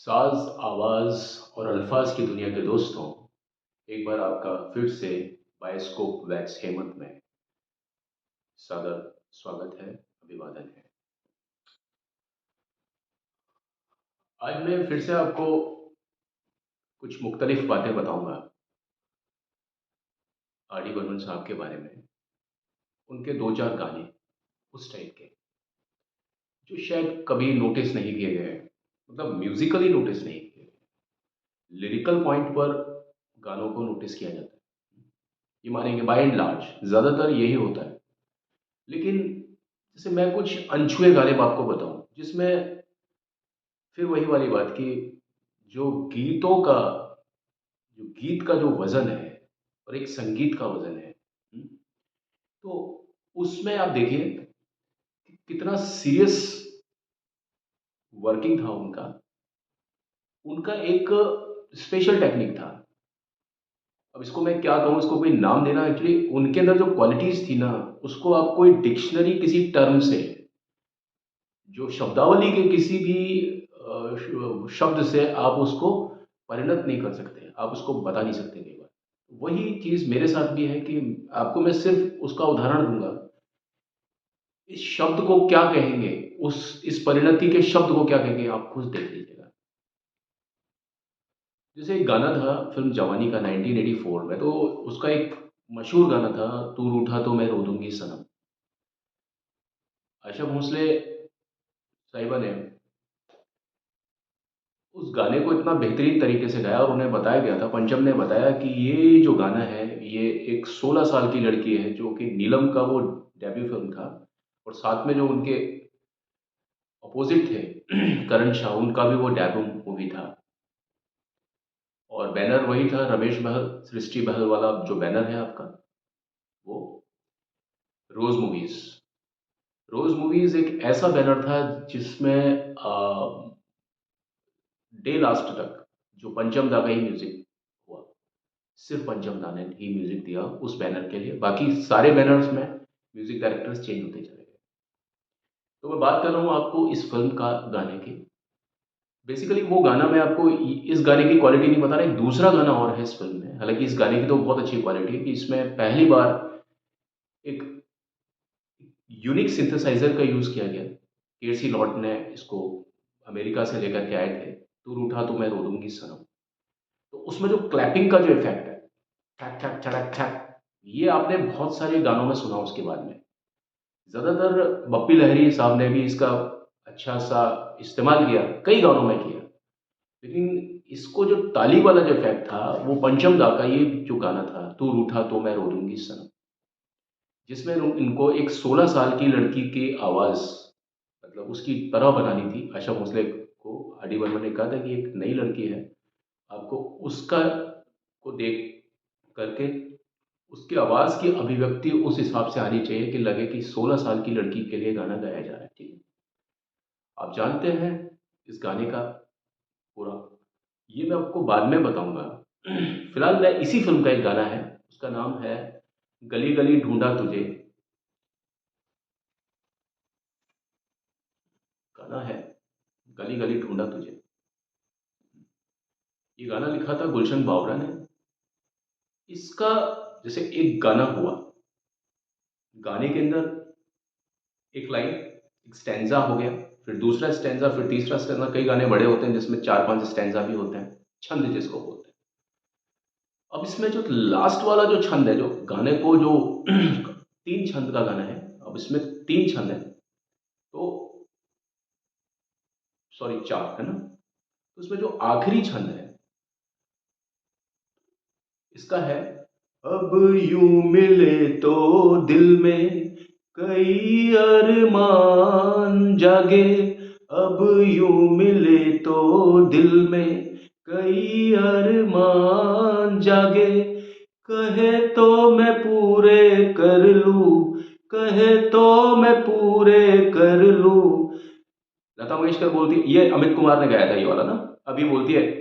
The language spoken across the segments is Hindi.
साज, आवाज़ और अल्फाज की दुनिया के दोस्तों, एक बार आपका फिर से बायोस्कोप वैक्स हेमंत में सादर स्वागत है, अभिवादन है। आज मैं फिर से आपको कुछ मुख्तलिफ बातें बताऊँगा आर डी बर्मन साहब के बारे में, उनके 2-4 गाने उस टाइप के, जो शायद कभी नोटिस नहीं किए गए, मतलब म्यूज़िकली नोटिस नहीं किए गए। लिरिकल पॉइंट पर गानों को नोटिस किया जाता है। ये मानेंगे बाय एंड लार्ज, ज़्यादातर यही होता है। लेकिन जैसे मैं कुछ अनछुए गाने आपको बताऊँ, जिसमें फिर वही वाली बात कि जो गीतों का जो गीत का जो वज़न है और एक संगीत का वज़न है, हुँ? तो उसमें आप देखिए कि कितना सीरियस वर्किंग था उनका। उनका एक स्पेशल टेक्निक था। अब इसको मैं क्या कहूँ, इसको कोई नाम देना एक्चुअली उनके अंदर जो क्वालिटीज़ थी ना, उसको आप कोई डिक्शनरी किसी टर्म से जो शब्दावली के किसी भी शब्द से आप उसको परिणत नहीं कर सकते, आप उसको बता नहीं सकते कई बार। वही चीज़ मेरे साथ भी है कि आपको मैं सिर्फ़ उसका उदाहरण दूँगा, इस शब्द को क्या कहेंगे, इस परिणति के शब्द को क्या कहेंगे, आप खुद देख लीजिएगा। जैसे एक गाना था फ़िल्म जवानी का 1984 में, तो उसका एक मशहूर गाना था, तू रूठा तो मैं रो दूँगी सनम। आशा भोसले साहिबा ने उस गाने को इतना बेहतरीन तरीके से गाया और उन्हें बताया गया था, पंचम ने बताया कि ये जो गाना है, ये एक 16 साल की लड़की है, जो कि नीलम का वो डेब्यू फ़िल्म था और साथ में जो उनके अपोज़िट थे करण शाह, उनका भी वो डेब्यू मूवी था और बैनर वही था रमेश महल, सृष्टि महल वाला जो बैनर है आपका, वो रोज़ मूवीज़। रोज़ मूवीज़ एक ऐसा बैनर था जिसमें डे लास्ट तक जो पंचम दा का ही म्यूज़िक हुआ। सिर्फ़ पंचम दा ने ही म्यूज़िक दिया उस बैनर के लिए, बाकी सारे बैनर्स में म्यूज़िक डायरेक्टर्स चेंज होते चले गए। तो मैं बात कर रहा हूँ आपको इस फ़िल्म का गाने की। बेसिकली वो गाना मैं आपको इस गाने की क्वालिटी नहीं बता रहा, एक दूसरा गाना और है इस फ़िल्म में। हालाँकि इस गाने की तो बहुत अच्छी क्वालिटी है कि इसमें पहली बार एक यूनिक सिंथेसाइज़र का यूज़ किया गया। केसी लॉट ने इसको अमेरिका से लेकर के आए थे। तू रूठा तो मैं रो दूँगी सनम। तो उसमें जो क्लैपिंग का जो इफ़ेक्ट है, ठक ठक छड़क छक, ये आपने बहुत सारे गानों में सुना उसके बाद में। ज़्यादातर बप्पी लहिरी साहब ने भी इसका अच्छा-सा इस्तेमाल किया, कई गानों में किया। लेकिन इसको जो ताली वाला जो इफ़ेक्ट था, वो पंचम दा का ये जो गाना था, तू रूठा तो मैं रो दूँगी सनम, जिसमें इनको एक 16 साल की लड़की की आवाज़ मतलब उसकी तरह बनानी थी। आशा भोसले को आर डी बर्मन ने कहा था कि एक नई लड़की है, आपको उसका को देख करके उसकी आवाज़ की अभिव्यक्ति उस हिसाब से आनी चाहिए कि लगे कि 16 साल की लड़की के लिए गाना गाया जा रहा है, ठीक है? आप जानते हैं इस गाने का पूरा ये मैं आपको बाद में बताऊँगा। फ़िलहाल मैं इसी फ़िल्म का एक गाना है, उसका नाम है गली गली ढूँढा तुझे, गाना है गली गली ढूँढा तुझे। ये गाना लिखा था गुलशन बावरा ने। इसका जैसे एक गाना हुआ, गाने के अंदर एक लाइन, एक स्टैन्ज़ा हो गया, फिर दूसरा स्टैन्ज़ा, फिर तीसरा स्टैन्ज़ा, कई गाने बड़े होते हैं जिसमें 4-5 स्टैन्ज़ा भी होते हैं, छंद जिसको बोलते हैं। अब इसमें जो लास्ट वाला जो छंद है, जो गाने को जो 3 छंद का गाना है, अब इसमें 3 छंद हैं, तो सॉरी 4 है ना? तो इसमें जो आखिरी छंद है, इसका है अब यूँ मिले तो दिल में कई अरमान जागे, अब यूँ मिले तो दिल में कई अरमान जागे, कहे तो मैं पूरे कर लूँ, कहे तो मैं पूरे कर लूँ। लता मंगेशकर बोलती है, ये अमित कुमार ने गाया था ये वाला ना, अभी बोलती है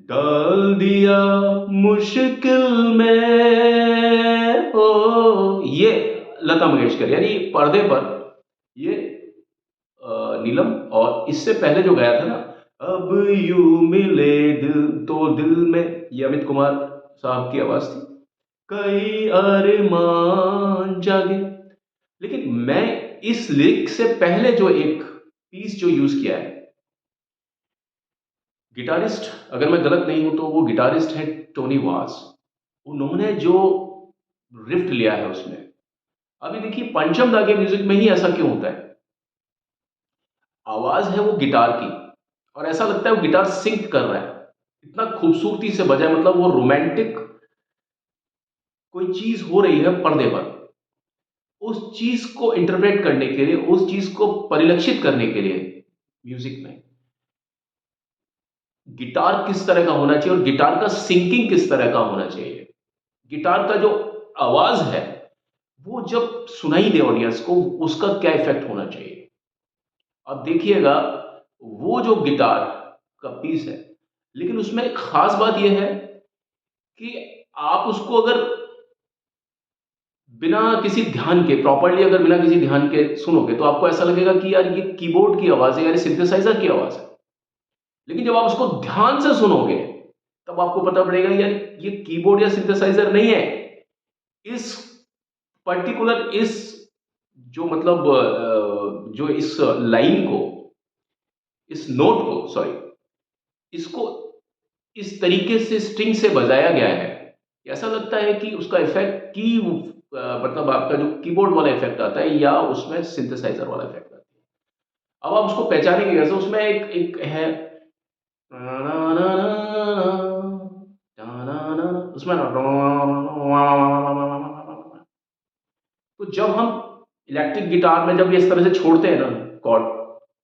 डाल दिया मुश्किल में, हो ये लता मंगेशकर, यानी पर्दे पर ये नीलम, और इससे पहले जो गाया था ना अब यूं मिले दिल तो दिल में, ये अमित कुमार साहब की आवाज थी। कई अरमान जागे। लेकिन मैं इस लिरिक से पहले जो एक पीस जो यूज किया है, गिटारिस्ट, अगर मैं गलत नहीं हूं तो वो गिटारिस्ट है टोनी वास। उन्होंने जो रिफ्ट लिया है उसमें, अभी देखिए पंचम दा के म्यूजिक में ही ऐसा क्यों होता है, आवाज है वो गिटार की, और ऐसा लगता है वो गिटार सिंक कर रहा है, इतना खूबसूरती से बजाय, मतलब वो रोमांटिक कोई चीज हो रही है पर्दे पर, उस चीज को इंटरप्रेट करने के लिए, उस चीज को परिलक्षित करने के लिए म्यूजिक में गिटार किस तरह का होना चाहिए और गिटार का सिंकिंग किस तरह का होना चाहिए, गिटार का जो आवाज है वो जब सुनाई दे ऑडियंस को, उसका क्या इफेक्ट होना चाहिए। अब देखिएगा वो जो गिटार का पीस है, लेकिन उसमें एक खास बात यह है कि आप उसको अगर बिना किसी ध्यान के, प्रॉपर्ली अगर बिना किसी ध्यान के सुनोगे तो आपको ऐसा लगेगा कि यार ये कीबोर्ड की आवाज है, यार सिंथेसाइजर की आवाज है। लेकिन जब आप उसको ध्यान से सुनोगे तब आपको पता पड़ेगा यार ये कीबोर्ड या सिंथेसाइजर नहीं है, इस पर्टिकुलर इस जो मतलब जो इस लाइन को, इस नोट को, सॉरी, इसको इस तरीके से स्ट्रिंग से बजाया गया है, ऐसा लगता है कि उसका इफेक्ट की मतलब आपका जो कीबोर्ड वाला इफेक्ट आता है या उसमें सिंथेसाइजर वाला इफेक्ट आता है। अब आप उसको पहचानेंगे कैसे, उसमें एक एक है उसमें तो जब हम इलेक्ट्रिक गिटार में जब ये इस तरह से छोड़ते हैं ना कॉर्ड,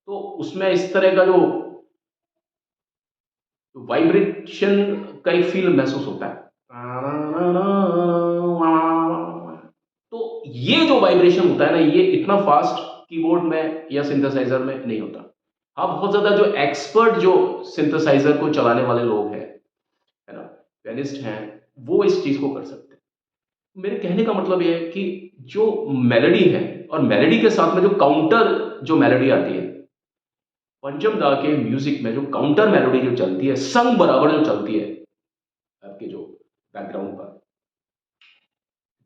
तो उसमें इस तरह का जो वाइब्रेशन का एक फील महसूस होता है। तो ये जो वाइब्रेशन होता है ना, ये इतना फास्ट कीबोर्ड में या सिंथेसाइजर में नहीं होता। हाँ, बहुत ज्यादा जो एक्सपर्ट जो सिंथेसाइजर को चलाने वाले लोग हैं, है ना, पियानिस्ट हैं, वो इस चीज को कर सकते हैं। मेरे कहने का मतलब ये है कि जो मेलोडी है और मेलोडी के साथ में जो काउंटर जो मेलोडी आती है, पंचम दा के म्यूजिक में जो काउंटर मेलोडी जो चलती है, संग बराबर जो चलती है आपके जो बैकग्राउंड पर,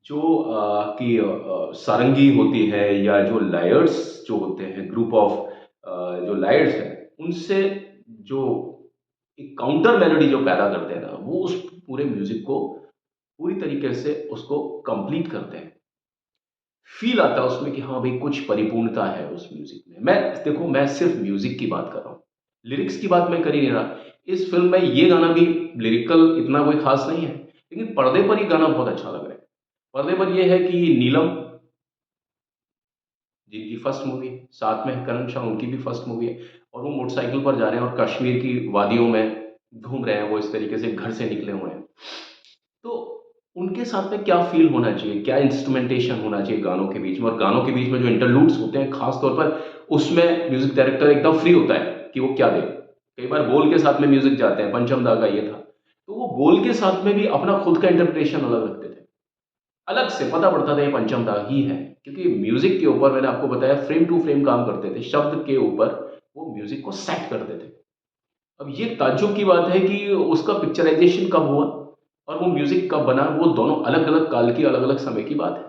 जो आपकी सारंगी होती है या जो लायर्स जो होते हैं, ग्रुप ऑफ जो लायर्स हैं, उनसे जो एक काउंटर मेलोडी जो पैदा करते हैं ना, वो उस पूरे म्यूजिक को पूरी तरीके से उसको कंप्लीट करते हैं। फील आता है उसमें कि हाँ भाई कुछ परिपूर्णता है उस म्यूजिक में। मैं देखो, मैं सिर्फ म्यूजिक की बात कर रहा हूँ, लिरिक्स की बात मैं कर ही नहीं रहा। इस फिल्म में ये गाना भी लिरिकल इतना कोई खास नहीं है, लेकिन पर्दे पर ये गाना बहुत अच्छा लग रहा है। पर्दे पर ये है कि नीलम, जिनकी फर्स्ट मूवी, साथ में करण शाह, उनकी भी फर्स्ट मूवी है, और वो मोटरसाइकिल पर जा रहे हैं और कश्मीर की वादियों में घूम रहे हैं, वो इस तरीके से घर से निकले हुए हैं। तो उनके साथ में क्या फ़ील होना चाहिए, क्या इंस्ट्रूमेंटेशन होना चाहिए गानों के बीच में, और गानों के बीच में जो इंटरलूड्स होते हैं, ख़ास तौर पर उसमें म्यूज़िक डायरेक्टर एकदम फ्री होता है कि वो क्या दे। कई बार बोल के साथ में म्यूज़िक जाते हैं, पंचम दा का ये था। तो वो बोल के साथ में भी अपना खुद का इंटरप्रिटेशन अलग रखते थे। अलग से पता पड़ता था ये पंचम दा ही है, क्योंकि म्यूज़िक के ऊपर मैंने आपको बताया फ्रेम टू फ्रेम काम करते थे, शब्द के ऊपर वो म्यूज़िक को सेट करते थे। अब ये ताज्जुब की बात है कि उसका पिक्चराइज़ेशन कब हुआ और वो म्यूज़िक कब बना, वो दोनों अलग-अलग काल की, अलग-अलग समय की बात है।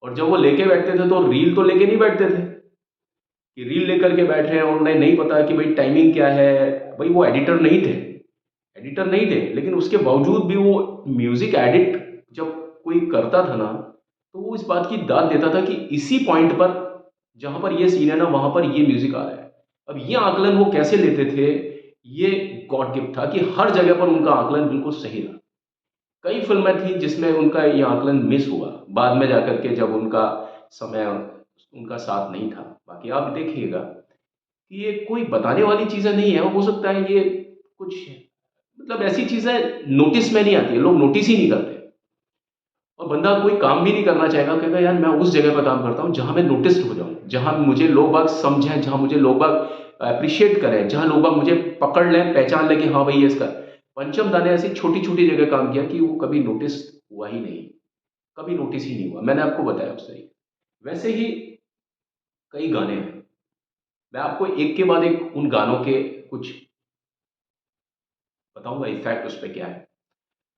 और जब वो लेके बैठते थे तो रील तो लेके नहीं बैठते थे, कि रील लेकर के बैठ रहे हैं और उन्हें नहीं पता कि भाई टाइमिंग क्या है। भाई वो एडिटर नहीं थे, लेकिन उसके बावजूद भी वो म्यूज़िक एडिट जब कोई करता था ना, तो वो इस बात की दाद देता था कि इसी पॉइंट पर, जहाँ पर ये सीन है ना, वहाँ पर ये म्यूज़िक आ रहा है। अब ये आकलन वो कैसे लेते थे, ये गॉड गिफ्ट था कि हर जगह पर उनका आकलन बिल्कुल सही रहा। कई फ़िल्में थी जिसमें उनका ये आकलन मिस हुआ, बाद में जाकर के जब उनका समय उनका साथ नहीं था। बाकी आप देखिएगा कि ये कोई बताने वाली चीज़ें नहीं है, हो सकता है ये कुछ मतलब ऐसी चीज़ें नोटिस में नहीं आती है, लोग नोटिस ही नहीं करते। और बंदा कोई काम भी नहीं करना चाहेगा, कहेगा यार मैं उस जगह पर काम करता हूँ जहाँ मैं नोटिस्ड हो जाऊँ, जहाँ मुझे लोग बाग समझें, जहाँ मुझे लोग बाग एप्रिशिएट करें, जहाँ लोग बाग मुझे पकड़ लें, पहचान लें कि हाँ भाई ये इसका। पंचम दा ने ऐसी छोटी-छोटी जगह काम किया कि वो कभी नोटिस हुआ ही नहीं, कभी नोटिस ही नहीं हुआ। मैंने आपको बताया उससे ही। वैसे ही कई गाने हैं, मैं आपको एक के बाद एक उन गानों के कुछ बताऊँगा इफ़ेक्ट उस पे क्या है।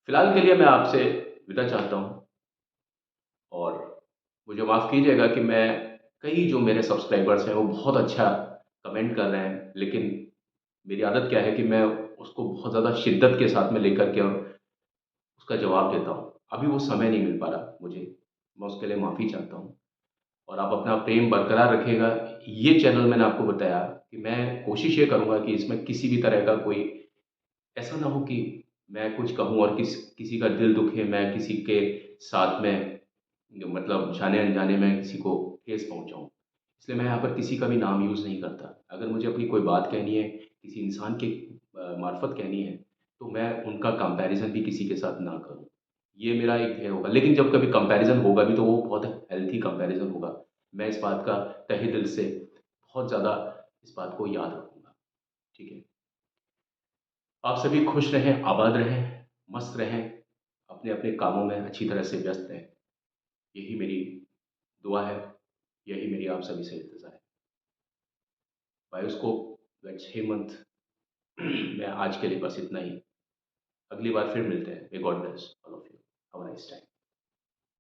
फिलहाल के लिए मैं आपसे विदा चाहता हूँ और मुझे माफ़ कीजिएगा कि मैं कई जो मेरे सब्सक्राइबर्स हैं, वो बहुत अच्छा कमेंट कर रहे हैं, लेकिन मेरी आदत क्या है कि मैं उसको बहुत ज़्यादा शिद्दत के साथ में लेकर के और उसका जवाब देता हूँ। अभी वो समय नहीं मिल पा रहा मुझे, मैं उसके लिए माफ़ी चाहता हूँ और आप अपना प्रेम बरकरार रखिएगा। ये चैनल मैंने आपको बताया कि मैं कोशिश ये करूँगा कि इसमें किसी भी तरह का कोई ऐसा ना हो कि मैं कुछ कहूँ और किसी का दिल दुखे, मैं किसी के साथ में मतलब जाने-अनजाने में किसी को ठेस पहुँचाऊँ। इसलिए मैं यहाँ पर किसी का भी नाम यूज़ नहीं करता। अगर मुझे अपनी कोई बात कहनी है, किसी इंसान के मार्फ़त कहनी है, तो मैं उनका कंपैरिज़न भी किसी के साथ ना करूँ। ये मेरा एक ध्येय होगा। लेकिन जब कभी कंपैरिज़न होगा भी तो वो बहुत हेल्थी कंपैरिज़न होगा। मैं इस बात का तहे दिल से बहुत ज़्यादा इस बात को याद रखूँगा। ठीक है? आप सभी खुश रहें, आबाद रहें, मस्त रहें, अपने-अपने कामों में अच्छी तरह से व्यस्त रहें। यही मेरी दुआ है, यही मेरी आप सभी से इल्तिज़ा है। बायोस्कोप लेट्स हेमंत में आज के लिए बस इतना ही। अगली बार फिर मिलते हैं। May God bless all of you. Have a nice time.